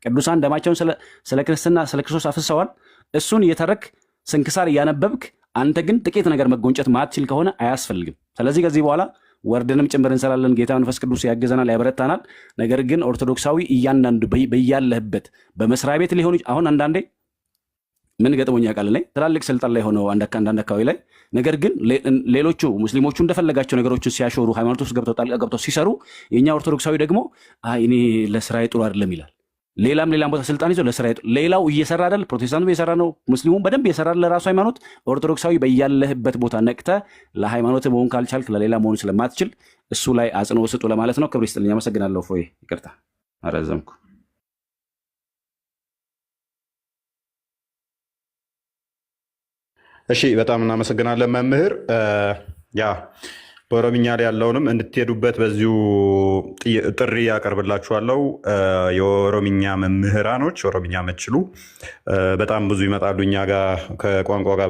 ቅዱሳን ደማቸውን ስለ ክርስትና ስለ ክርስቶስ አፍሰዋል። እሱን እየተረክ ስንክሳር እያነበብክ አንተ ግን ጥቂት ነገር መጎንጨት ማትችል ከሆነ አያስፈልግም። ስለዚህ ከዚህ በኋላ ወርድንም ጭምር እንሰራለን። ጌታ መንፈስ ቅዱስ ያግዘናል፣ ያበረታናል። ነገር ግን ኦርቶዶክሳዊ እያንዳንዱ በያለህበት በመስሪያ ቤት ሊሆን አሁን አንዳንዴ ምን ገጥሞኛ ቃል ላይ ትላልቅ ስልጣን ላይ ሆነው አንዳንድ አካባቢ ላይ ነገር ግን ሌሎቹ ሙስሊሞቹ እንደፈለጋቸው ነገሮችን ሲያሾሩ ሃይማኖት ውስጥ ገብተው ሲሰሩ የኛ ኦርቶዶክሳዊ ደግሞ እኔ ለስራዬ ጥሩ አይደለም ይላል። ሌላም ቦታ ስልጣን ይዞ ለስራዬ ሌላው እየሰራ አይደል? ፕሮቴስታንቱ እየሰራ ነው፣ ሙስሊሙም በደንብ እየሰራ ለራሱ ሃይማኖት። ኦርቶዶክሳዊ በያለህበት ቦታ ነቅተ ለሃይማኖት መሆን ካልቻልክ ለሌላ መሆን ስለማትችል እሱ ላይ አጽንኦ ስጡ ለማለት ነው። ክብር ይስጥልኝ። አመሰግናለሁ። ፎይ ይቅርታ አረዘምኩ። እሺ በጣም እናመሰግናለን መምህር። ያ በኦሮምኛ ላይ ያለውንም እንድትሄዱበት በዚሁ ጥሪ ያቀርብላችኋለሁ። የኦሮምኛ መምህራኖች ኦሮምኛ መችሉ በጣም ብዙ ይመጣሉ እኛ ጋር ከቋንቋ ጋር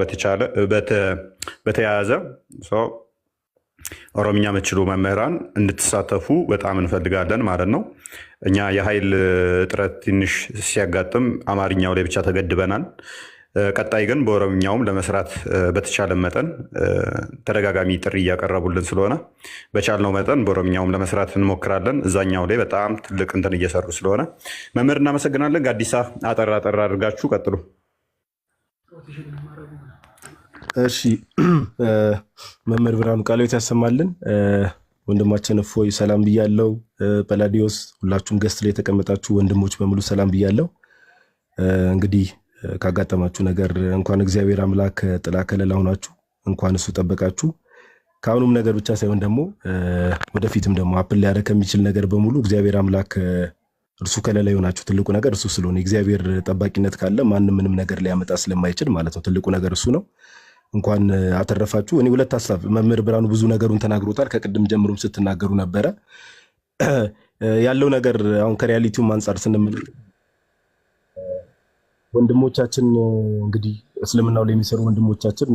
በተያያዘ ኦሮምኛ መችሉ መምህራን እንድትሳተፉ በጣም እንፈልጋለን ማለት ነው። እኛ የኃይል እጥረት ትንሽ ሲያጋጥም አማርኛው ላይ ብቻ ተገድበናል። ቀጣይ ግን በኦሮምኛውም ለመስራት በተቻለ መጠን ተደጋጋሚ ጥሪ እያቀረቡልን ስለሆነ በቻልነው መጠን በኦሮምኛውም ለመስራት እንሞክራለን። እዛኛው ላይ በጣም ትልቅ እንትን እየሰሩ ስለሆነ መምህር እናመሰግናለን። ጋዲሳ አጠር አድርጋችሁ ቀጥሉ። እሺ መምህር ብርሃኑ ቃልዎት ያሰማልን። ወንድማችን እፎይ ሰላም ብያለው። ጳላዲዮስ፣ ሁላችሁም ገስት ላይ የተቀመጣችሁ ወንድሞች በሙሉ ሰላም ብያለው። እንግዲህ ካጋጠማችሁ ነገር እንኳን እግዚአብሔር አምላክ ጥላ ከለላ ሆናችሁ እንኳን እሱ ጠበቃችሁ። ከአሁኑም ነገር ብቻ ሳይሆን ደግሞ ወደፊትም ደግሞ አፕል ሊያደርግ ከሚችል ነገር በሙሉ እግዚአብሔር አምላክ እርሱ ከለላ የሆናችሁ ትልቁ ነገር እሱ ስለሆነ እግዚአብሔር ጠባቂነት ካለ ማንም ምንም ነገር ሊያመጣ ስለማይችል ማለት ነው። ትልቁ ነገር እሱ ነው። እንኳን አተረፋችሁ። እኔ ሁለት ሐሳብ መምህር ብርሃኑ ብዙ ነገሩን ተናግሮታል። ከቅድም ጀምሮም ስትናገሩ ነበረ ያለው ነገር አሁን ከሪያሊቲውም አንጻር ስንመለከት ወንድሞቻችን እንግዲህ እስልምናው ላይ የሚሰሩ ወንድሞቻችን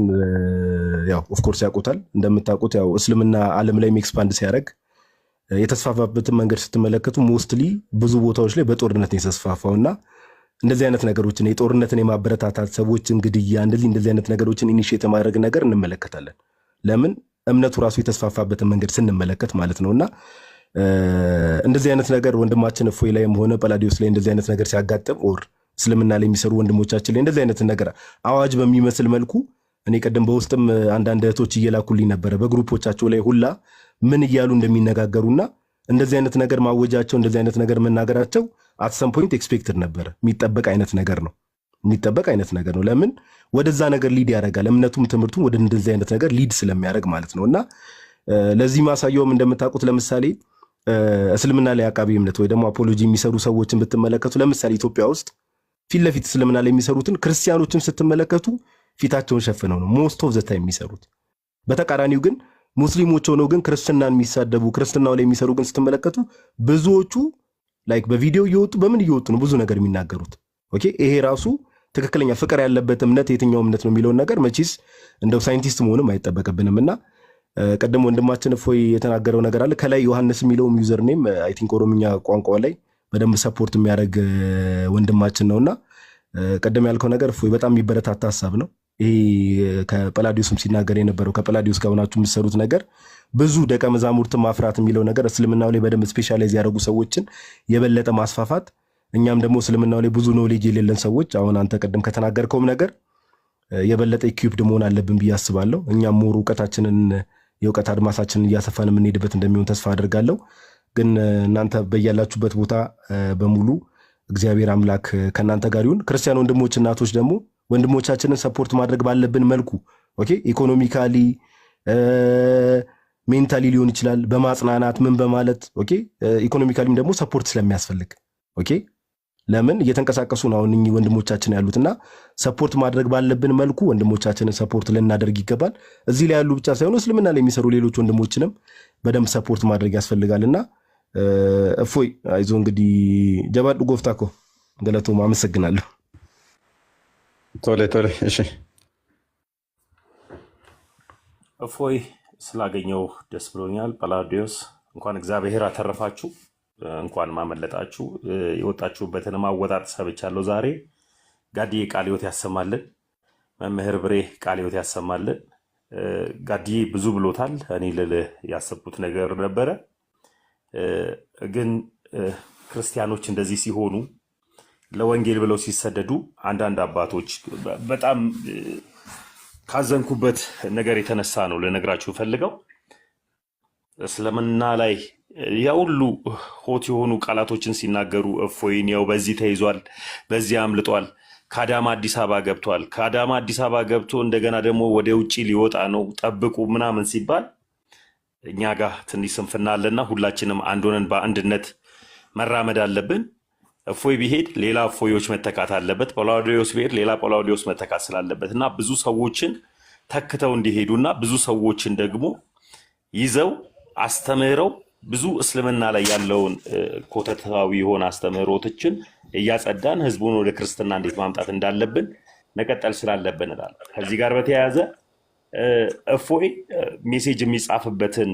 ያው ኦፍ ኮርስ ያውቁታል። እንደምታውቁት ያው እስልምና ዓለም ላይ ኤክስፓንድ ሲያደርግ የተስፋፋበትን መንገድ ስትመለከቱ ሞስትሊ ብዙ ቦታዎች ላይ በጦርነት ነው የተስፋፋውና እንደዚህ አይነት ነገሮችን የጦርነትን የማበረታታት ሰዎችን ግድያ እንደዚህ አይነት ነገሮችን ኢኒሺየት ማድረግ ነገር እንመለከታለን። ለምን እምነቱ ራሱ የተስፋፋበትን መንገድ ስንመለከት ማለት ነውና እንደዚህ አይነት ነገር ወንድማችን እፎይ ላይም ሆነ ጳላዲዮስ ላይ እንደዚህ አይነት ነገር ሲያጋጥም ኦር እስልምና ላይ የሚሰሩ ወንድሞቻችን ላይ እንደዚህ አይነት ነገር አዋጅ በሚመስል መልኩ እኔ ቀደም በውስጥም አንዳንድ እህቶች እየላኩልኝ ነበረ በግሩፖቻቸው ላይ ሁላ ምን እያሉ እንደሚነጋገሩና እንደዚህ አይነት ነገር ማወጃቸው እንደዚህ አይነት ነገር መናገራቸው አት ሰም ፖይንት ኤክስፔክትድ ነበረ። የሚጠበቅ አይነት ነገር ነው። ለምን ወደዛ ነገር ሊድ ያደርጋል። እምነቱም ትምህርቱም ወደ እንደዚህ አይነት ነገር ሊድ ስለሚያደርግ ማለት ነውና ለዚህ ማሳያውም እንደምታውቁት ለምሳሌ እስልምና ላይ አቃቢ እምነት ወይ ደግሞ አፖሎጂ የሚሰሩ ሰዎችን ብትመለከቱ ለምሳሌ ኢትዮጵያ ውስጥ ፊት ለፊት እስልምና ላይ የሚሰሩትን ክርስቲያኖችን ስትመለከቱ ፊታቸውን ሸፍነው ነው ሞስት ኦፍ ዘ ታይም የሚሰሩት። በተቃራኒው ግን ሙስሊሞች ሆነው ግን ክርስትናን የሚሳደቡ ክርስትናው ላይ የሚሰሩ ግን ስትመለከቱ ብዙዎቹ ላይክ በቪዲዮ እየወጡ በምን እየወጡ ነው ብዙ ነገር የሚናገሩት። ኦኬ ይሄ ራሱ ትክክለኛ ፍቅር ያለበት እምነት የትኛው እምነት ነው የሚለውን ነገር መቼስ እንደው ሳይንቲስት መሆንም አይጠበቅብንምና ቀደም ወንድማችን እፎይ የተናገረው ነገር አለ። ከላይ ዮሐንስ የሚለው ዩዘር ኔም አይ ቲንክ ኦሮምኛ ቋንቋ ላይ በደንብ ሰፖርት የሚያደርግ ወንድማችን ነውና ቀደም ያልከው ነገር እፎይ በጣም የሚበረታታ ሐሳብ ነው። ይሄ ከጳላዲዮስም ሲናገር የነበረው ከጳላዲዮስ ጋር ሆናችሁ የምትሰሩት ነገር ብዙ ደቀ መዛሙርት ማፍራት የሚለው ነገር እስልምናው ላይ በደንብ ስፔሻላይዝ ያደረጉ ሰዎችን የበለጠ ማስፋፋት፣ እኛም ደግሞ እስልምናው ላይ ብዙ ኖሌጅ የሌለን ሰዎች አሁን አንተ ቀደም ከተናገርከውም ነገር የበለጠ ኢኩዊፕድ መሆን አለብን ብዬ አስባለሁ። እኛም ሞር እውቀታችንን የእውቀት አድማሳችንን እያሰፋን የምንሄድበት እንደሚሆን ተስፋ አድርጋለሁ። ግን እናንተ በያላችሁበት ቦታ በሙሉ እግዚአብሔር አምላክ ከእናንተ ጋር ይሁን። ክርስቲያን ወንድሞች እናቶች ደግሞ ወንድሞቻችንን ሰፖርት ማድረግ ባለብን መልኩ ኦኬ ኢኮኖሚካሊ ሜንታሊ ሊሆን ይችላል በማጽናናት ምን በማለት ኦኬ ኢኮኖሚካሊም ደግሞ ሰፖርት ስለሚያስፈልግ ኦኬ ለምን እየተንቀሳቀሱ ነው አሁን እኚህ ወንድሞቻችን ያሉትና ሰፖርት ማድረግ ባለብን መልኩ ወንድሞቻችንን ሰፖርት ልናደርግ ይገባል። እዚህ ላይ ያሉ ብቻ ሳይሆን እስልምና ላይ የሚሰሩ ሌሎች ወንድሞችንም በደንብ ሰፖርት ማድረግ ያስፈልጋልና እፎይ አይዞ እንግዲህ ጀባዱ ጎፍታኮ ገለቶም አመሰግናለሁ። ቶሌ እሺ እፎይ ስላገኘው ደስ ብሎኛል። ጳላዲዮስ እንኳን እግዚአብሔር አተረፋችሁ። እንኳን ማመለጣችሁ። የወጣችሁበትን ማወጣት ሰብቻለሁ ዛሬ። ጋዲዬ ቃለ ሕይወት ያሰማልን። መምህር ብሬ ቃለ ሕይወት ያሰማልን። ጋዲዬ ብዙ ብሎታል። እኔ ልልህ ያሰብኩት ነገር ነበረ፣ ግን ክርስቲያኖች እንደዚህ ሲሆኑ ለወንጌል ብለው ሲሰደዱ አንዳንድ አባቶች በጣም ካዘንኩበት ነገር የተነሳ ነው ልነግራችሁ ፈልገው። እስልምና ላይ ያውሉ ሆት የሆኑ ቃላቶችን ሲናገሩ እፎይን ያው በዚህ ተይዟል፣ በዚህ አምልጧል፣ ከአዳማ አዲስ አበባ ገብቷል፣ ከአዳማ አዲስ አበባ ገብቶ እንደገና ደግሞ ወደ ውጭ ሊወጣ ነው ጠብቁ ምናምን ሲባል እኛ ጋር ትንሽ ስንፍና አለና ሁላችንም አንድ ሆነን በአንድነት መራመድ አለብን። እፎይ ቢሄድ ሌላ እፎዮች መተካት አለበት። ጳውሎስ ቢሄድ ሌላ ጳውሎስ መተካት ስላለበት እና ብዙ ሰዎችን ተክተው እንዲሄዱና ብዙ ሰዎችን ደግሞ ይዘው አስተምህረው ብዙ እስልምና ላይ ያለውን ኮተታዊ የሆነ አስተምህሮቶችን እያጸዳን ህዝቡን ወደ ክርስትና እንዴት ማምጣት እንዳለብን መቀጠል ስላለብን እላለሁ። ከዚህ ጋር በተያያዘ እፎይ ሜሴጅ የሚጻፍበትን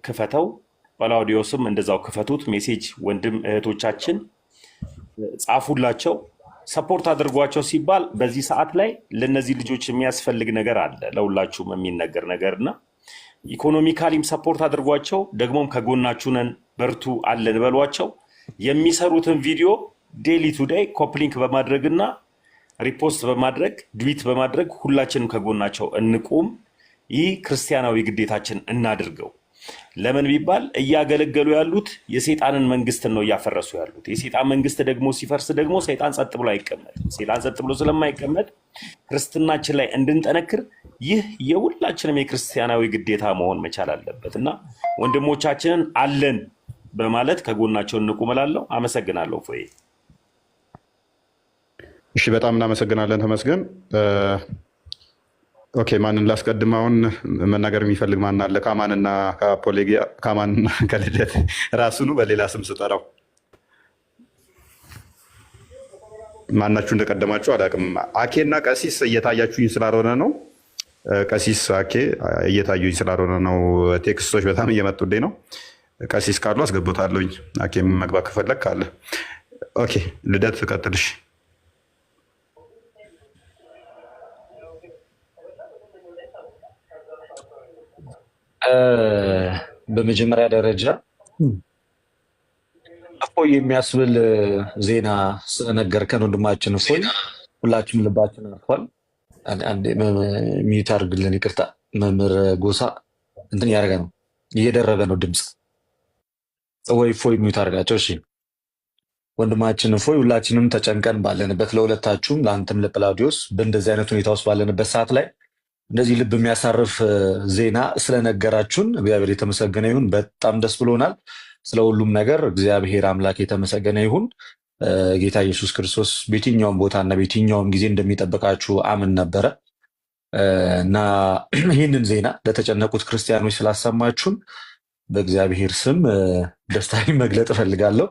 ክፈተው፣ ጳውሎስም እንደዛው ክፈቱት። ሜሴጅ ወንድም እህቶቻችን ጻፉላቸው፣ ሰፖርት አድርጓቸው ሲባል በዚህ ሰዓት ላይ ለነዚህ ልጆች የሚያስፈልግ ነገር አለ፣ ለሁላችሁም የሚነገር ነገርና ኢኮኖሚካሊም ሰፖርት አድርጓቸው፣ ደግሞም ከጎናችሁ ነን በርቱ አለን በሏቸው። የሚሰሩትን ቪዲዮ ዴሊ ቱ ዴይ ኮፕሊንክ በማድረግና ሪፖስት በማድረግ ድዊት በማድረግ ሁላችንም ከጎናቸው እንቁም። ይህ ክርስቲያናዊ ግዴታችን እናድርገው። ለምን ቢባል እያገለገሉ ያሉት የሰይጣንን መንግስትን ነው እያፈረሱ ያሉት። የሰይጣን መንግስት ደግሞ ሲፈርስ ደግሞ ሰይጣን ጸጥ ብሎ አይቀመጥ። ሰይጣን ጸጥ ብሎ ስለማይቀመጥ ክርስትናችን ላይ እንድንጠነክር ይህ የሁላችንም የክርስቲያናዊ ግዴታ መሆን መቻል አለበት እና ወንድሞቻችንን አለን በማለት ከጎናቸው እንቁም እላለሁ። አመሰግናለሁ። ፎይ እሺ፣ በጣም እናመሰግናለን። ተመስገን። ኦኬ፣ ማንን ላስቀድም? አሁን መናገር የሚፈልግ ማን አለ? ከማንና ከፖሌጊያ ከማንና ከልደት ራሱኑ በሌላ ስም ስጠራው ማናችሁ እንደቀደማችሁ አላውቅም። አኬና ቀሲስ እየታያችሁኝ ስላልሆነ ነው። ቀሲስ አኬ እየታዩኝ ስላልሆነ ነው። ቴክስቶች በጣም እየመጡልኝ ነው። ቀሲስ ካሉ አስገብታለሁኝ። አኬ መግባት ከፈለግ ካለ ኦኬ። ልደት ቀጥልሽ። በመጀመሪያ ደረጃ እፎይ የሚያስብል ዜና ስለነገርከን ወንድማችን እፎይ ሁላችንም ልባችን አርፏል። ሚዩት አድርግልን፣ ይቅርታ። መምህር ጎሳ እንትን እያደረገ ነው፣ እየደረበ ነው ድምፅ። ወይ እፎይ ሚዩት አድርጋቸው። እሺ ወንድማችን እፎይ ሁላችንም ተጨንቀን ባለንበት፣ ለሁለታችሁም ለአንተም ለጵላውዲዮስ በእንደዚህ አይነት ሁኔታ ውስጥ ባለንበት ሰዓት ላይ እንደዚህ ልብ የሚያሳርፍ ዜና ስለነገራችሁን እግዚአብሔር የተመሰገነ ይሁን። በጣም ደስ ብሎናል። ስለ ሁሉም ነገር እግዚአብሔር አምላክ የተመሰገነ ይሁን። ጌታ ኢየሱስ ክርስቶስ በየትኛውም ቦታና በየትኛውም ጊዜ እንደሚጠብቃችሁ አምን ነበረ እና ይህንን ዜና ለተጨነቁት ክርስቲያኖች ስላሰማችሁን በእግዚአብሔር ስም ደስታዬን መግለጥ እፈልጋለሁ።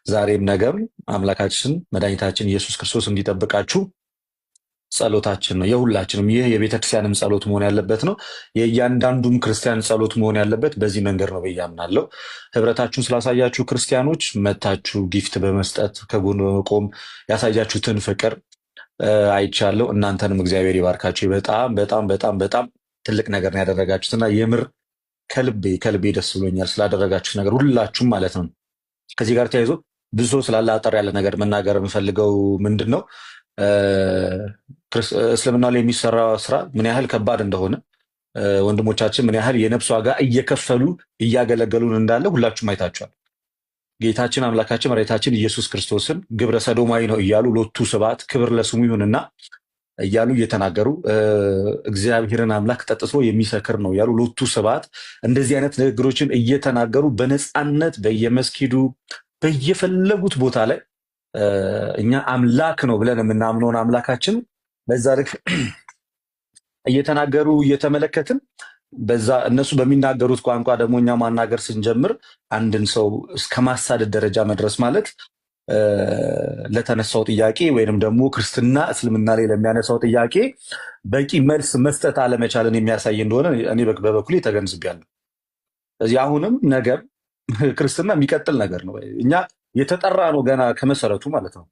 ዛሬም ነገም አምላካችን መድኃኒታችን ኢየሱስ ክርስቶስ እንዲጠብቃችሁ ጸሎታችን ነው፣ የሁላችንም። ይህ የቤተክርስቲያንም ጸሎት መሆን ያለበት ነው። የእያንዳንዱም ክርስቲያን ጸሎት መሆን ያለበት በዚህ መንገድ ነው ብዬ አምናለሁ። ህብረታችሁን ስላሳያችሁ ክርስቲያኖች፣ መታችሁ ጊፍት በመስጠት ከጎን በመቆም ያሳያችሁትን ፍቅር አይቻለሁ። እናንተንም እግዚአብሔር ይባርካችሁ። በጣም በጣም በጣም በጣም ትልቅ ነገር ነው ያደረጋችሁትና የምር ከልቤ ደስ ብሎኛል ስላደረጋችሁት ነገር ሁላችሁም ማለት ነው። ከዚህ ጋር ተያይዞ ብዙ ሰው ስላለ አጠር ያለ ነገር መናገር የምፈልገው ምንድን ነው፣ እስልምና ላይ የሚሰራ ስራ ምን ያህል ከባድ እንደሆነ ወንድሞቻችን ምን ያህል የነፍስ ዋጋ እየከፈሉ እያገለገሉን እንዳለ ሁላችሁም አይታችኋል። ጌታችን አምላካችን መድኃኒታችን ኢየሱስ ክርስቶስን ግብረ ሰዶማዊ ነው እያሉ ሎቱ ስብሐት ክብር ለስሙ ይሁንና እያሉ እየተናገሩ እግዚአብሔርን አምላክ ጠጥቶ የሚሰክር ነው እያሉ ሎቱ ስብሐት እንደዚህ አይነት ንግግሮችን እየተናገሩ በነፃነት በየመስጊዱ በየፈለጉት ቦታ ላይ እኛ አምላክ ነው ብለን የምናምነውን አምላካችን በዛ ልክ እየተናገሩ እየተመለከትን በዛ እነሱ በሚናገሩት ቋንቋ ደግሞ እኛ ማናገር ስንጀምር አንድን ሰው እስከ ማሳደድ ደረጃ መድረስ ማለት ለተነሳው ጥያቄ ወይንም ደግሞ ክርስትና እስልምና ላይ ለሚያነሳው ጥያቄ በቂ መልስ መስጠት አለመቻልን የሚያሳይ እንደሆነ እኔ በበኩሌ ተገንዝቤያለሁ። ስለዚህ አሁንም ነገር ክርስትና የሚቀጥል ነገር ነው። እኛ የተጠራ ነው ገና ከመሰረቱ ማለት ነው።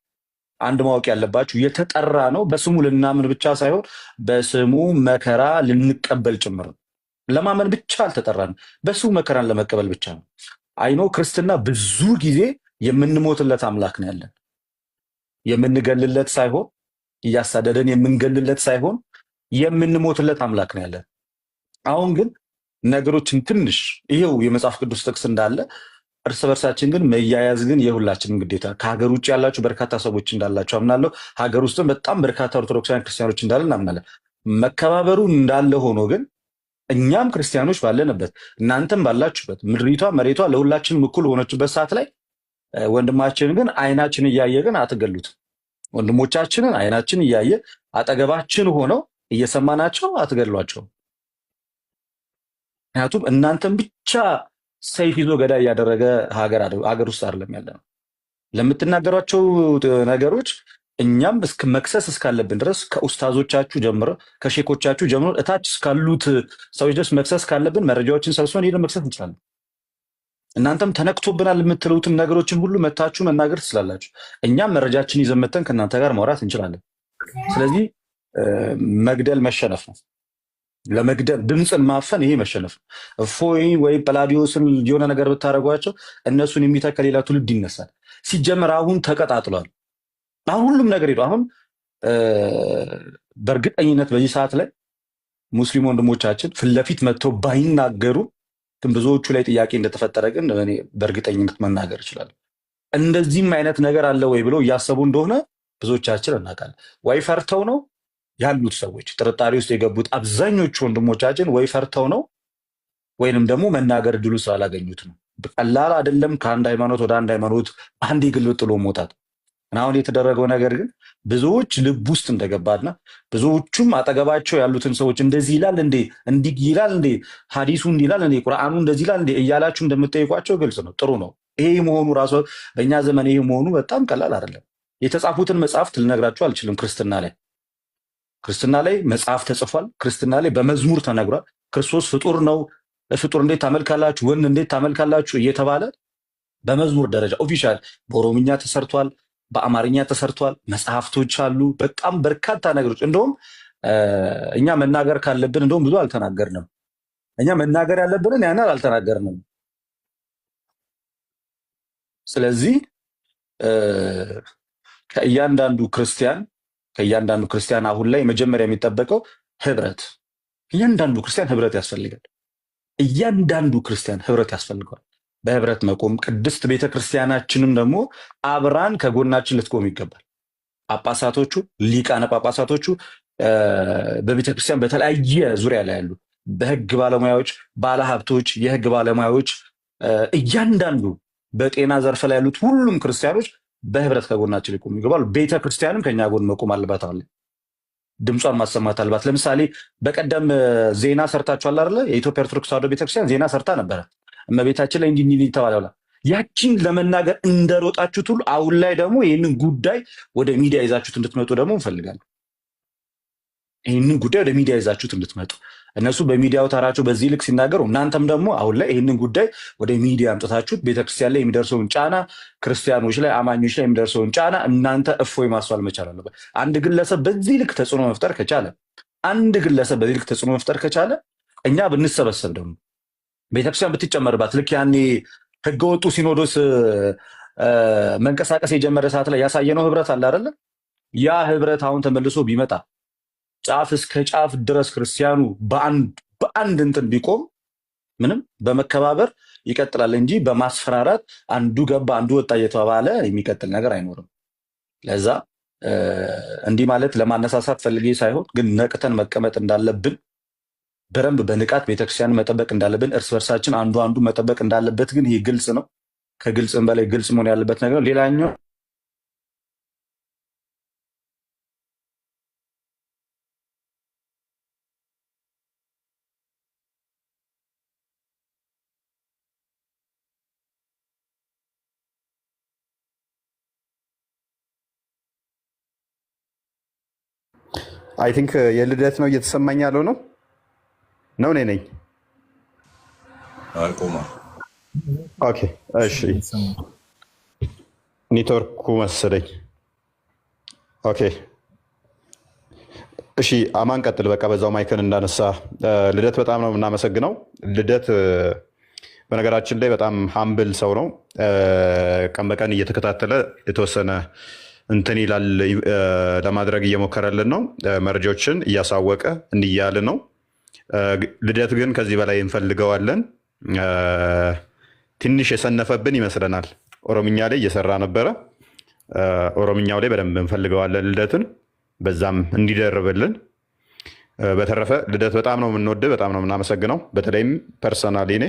አንድ ማወቅ ያለባችሁ የተጠራ ነው በስሙ ልናምን ብቻ ሳይሆን በስሙ መከራ ልንቀበል ጭምር ነው። ለማመን ብቻ አልተጠራንም፣ በስሙ መከራን ለመቀበል ብቻ ነው። አይኖ ክርስትና ብዙ ጊዜ የምንሞትለት አምላክ ነው ያለን፣ የምንገልለት ሳይሆን እያሳደደን የምንገልለት ሳይሆን የምንሞትለት አምላክ ነው ያለን። አሁን ግን ነገሮችን ትንሽ ይሄው የመጽሐፍ ቅዱስ ጥቅስ እንዳለ እርስ በርሳችን ግን መያያዝ ግን የሁላችንም ግዴታ። ከሀገር ውጭ ያላችሁ በርካታ ሰዎች እንዳላችሁ አምናለሁ። ሀገር ውስጥም በጣም በርካታ ኦርቶዶክሳውያን ክርስቲያኖች እንዳለን አምናለን። መከባበሩ እንዳለ ሆኖ ግን እኛም ክርስቲያኖች ባለንበት እናንተም ባላችሁበት ምድሪቷ መሬቷ ለሁላችንም እኩል ሆነችበት ሰዓት ላይ ወንድማችን ግን አይናችን እያየ ግን አትገሉትም። ወንድሞቻችንን አይናችን እያየ አጠገባችን ሆነው እየሰማናቸው አትገድሏቸውም። ምክንያቱም እናንተም ብቻ ሰይፍ ይዞ ገዳይ እያደረገ ሀገር ውስጥ አይደለም ያለ ነው። ለምትናገሯቸው ነገሮች እኛም መክሰስ እስካለብን ድረስ ከኡስታዞቻችሁ ጀምሮ ከሼኮቻችሁ ጀምሮ እታች እስካሉት ሰዎች ድረስ መክሰስ ካለብን መረጃዎችን ሰብስበን ሄደን መክሰስ እንችላለን። እናንተም ተነክቶብናል የምትሉትን ነገሮችን ሁሉ መታችሁ መናገር ትችላላችሁ። እኛም መረጃችን ይዘን መተን ከእናንተ ጋር ማውራት እንችላለን። ስለዚህ መግደል መሸነፍ ነው። ለመግደል ድምፅን ማፈን ይሄ መሸነፍ ነው። እፎይ ወይ ጵላዲዮስን የሆነ ነገር ብታደርጓቸው እነሱን የሚተካ ሌላ ትውልድ ይነሳል። ሲጀመር አሁን ተቀጣጥሏል። አሁን ሁሉም ነገር ሄዱ። አሁን በእርግጠኝነት በዚህ ሰዓት ላይ ሙስሊም ወንድሞቻችን ፊት ለፊት መጥተው ባይናገሩ ግን ብዙዎቹ ላይ ጥያቄ እንደተፈጠረ ግን እኔ በእርግጠኝነት መናገር እችላለሁ። እንደዚህም አይነት ነገር አለ ወይ ብለው እያሰቡ እንደሆነ ብዙዎቻችን እናውቃለን። ወይ ፈርተው ነው ያሉት ሰዎች ጥርጣሬ ውስጥ የገቡት አብዛኞቹ ወንድሞቻችን ወይ ፈርተው ነው ወይንም ደግሞ መናገር እድሉ ስላላገኙት ነው። ቀላል አይደለም ከአንድ ሃይማኖት ወደ አንድ ሃይማኖት አንድ ግልጥ ጥሎ መውጣት። አሁን የተደረገው ነገር ግን ብዙዎች ልብ ውስጥ እንደገባና ብዙዎቹም አጠገባቸው ያሉትን ሰዎች እንደዚህ ይላል እንዴ፣ እንዲህ ይላል እንዴ፣ ሐዲሱ እንዲህ ይላል እንዴ፣ ቁርአኑ እንደዚህ ይላል እንዴ እያላችሁ እንደምትጠይቋቸው ግልጽ ነው። ጥሩ ነው። ይሄ መሆኑ ራሱ በእኛ ዘመን ይሄ መሆኑ በጣም ቀላል አይደለም። የተጻፉትን መጽሐፍት ልነግራችሁ አልችልም። ክርስትና ላይ መጽሐፍ ተጽፏል። ክርስትና ላይ በመዝሙር ተነግሯል። ክርስቶስ ፍጡር ነው፣ ፍጡር እንዴት ታመልካላችሁ፣ ወን እንዴት ታመልካላችሁ እየተባለ በመዝሙር ደረጃ ኦፊሻል በኦሮምኛ ተሰርቷል፣ በአማርኛ ተሰርቷል። መጽሐፍቶች አሉ። በጣም በርካታ ነገሮች። እንደውም እኛ መናገር ካለብን እንደውም ብዙ አልተናገርንም። እኛ መናገር ያለብንን ያናል አልተናገርንም። ስለዚህ ከእያንዳንዱ ክርስቲያን አሁን ላይ መጀመሪያ የሚጠበቀው ህብረት። እያንዳንዱ ክርስቲያን ህብረት ያስፈልጋል። እያንዳንዱ ክርስቲያን ህብረት ያስፈልገዋል። በህብረት መቆም፣ ቅድስት ቤተክርስቲያናችንም ደግሞ አብራን ከጎናችን ልትቆም ይገባል። ጳጳሳቶቹ፣ ሊቃነ ጳጳሳቶቹ በቤተክርስቲያን በተለያየ ዙሪያ ላይ ያሉ በህግ ባለሙያዎች፣ ባለሀብቶች፣ የህግ ባለሙያዎች፣ እያንዳንዱ በጤና ዘርፍ ላይ ያሉት ሁሉም ክርስቲያኖች በህብረት ከጎናችን ሊቆሙ ይገባል። ቤተክርስቲያንም ከኛ ጎን መቆም አለባት። አለ ድምጿን ማሰማት አለባት። ለምሳሌ በቀደም ዜና ሰርታችኋል አይደለ? የኢትዮጵያ ኦርቶዶክስ ተዋሕዶ ቤተክርስቲያን ዜና ሰርታ ነበረ። እመቤታችን ላይ እንዲህ ተባለ። ያችን ለመናገር እንደሮጣችሁት ሁሉ አሁን ላይ ደግሞ ይህንን ጉዳይ ወደ ሚዲያ ይዛችሁት እንድትመጡ ደግሞ እንፈልጋለን። ይህንን ጉዳይ ወደ ሚዲያ ይዛችሁት እንድትመጡ እነሱ በሚዲያው ተራቸው በዚህ ልክ ሲናገሩ እናንተም ደግሞ አሁን ላይ ይህንን ጉዳይ ወደ ሚዲያ አምጥታችሁት ቤተክርስቲያን ላይ የሚደርሰውን ጫና፣ ክርስቲያኖች ላይ አማኞች ላይ የሚደርሰውን ጫና እናንተ እፎይ ማስዋል መቻል አለበት። አንድ ግለሰብ በዚህ ልክ ተጽዕኖ መፍጠር ከቻለ እኛ ብንሰበሰብ ደግሞ ቤተክርስቲያን ብትጨመርባት ልክ ያኔ ህገወጡ ሲኖዶስ መንቀሳቀስ የጀመረ ሰዓት ላይ ያሳየነው ህብረት አለ አይደለ? ያ ህብረት አሁን ተመልሶ ቢመጣ ጫፍ እስከ ጫፍ ድረስ ክርስቲያኑ በአንድ እንትን ቢቆም ምንም በመከባበር ይቀጥላል እንጂ በማስፈራራት አንዱ ገባ አንዱ ወጣ እየተባለ የሚቀጥል ነገር አይኖርም። ለዛ እንዲህ ማለት ለማነሳሳት ፈልጌ ሳይሆን ግን ነቅተን መቀመጥ እንዳለብን በደንብ በንቃት ቤተክርስቲያን መጠበቅ እንዳለብን እርስ በርሳችን አንዱ መጠበቅ እንዳለበት ግን ይህ ግልጽ ነው። ከግልጽም በላይ ግልጽ መሆን ያለበት ነገር ሌላኛው አይ ቲንክ የልደት ነው እየተሰማኝ ያለው ነው እኔ ነኝ። ቆማ ኦኬ እሺ፣ ኔትወርኩ መሰለኝ። ኦኬ እሺ፣ አማን ቀጥል። በቃ በዛው ማይክን እንዳነሳ ልደት በጣም ነው የምናመሰግነው። ልደት በነገራችን ላይ በጣም ሀምብል ሰው ነው። ቀን በቀን እየተከታተለ የተወሰነ እንትን ይላል ለማድረግ እየሞከረልን ነው። መረጃዎችን እያሳወቀ እንዲያል ነው። ልደት ግን ከዚህ በላይ እንፈልገዋለን። ትንሽ የሰነፈብን ይመስለናል። ኦሮምኛ ላይ እየሰራ ነበረ። ኦሮምኛው ላይ በደንብ እንፈልገዋለን ልደትን፣ በዛም እንዲደርብልን። በተረፈ ልደት በጣም ነው የምንወድ፣ በጣም ነው የምናመሰግነው። በተለይም ፐርሰናሊ እኔ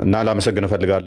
እና ላመሰግን እፈልጋለሁ።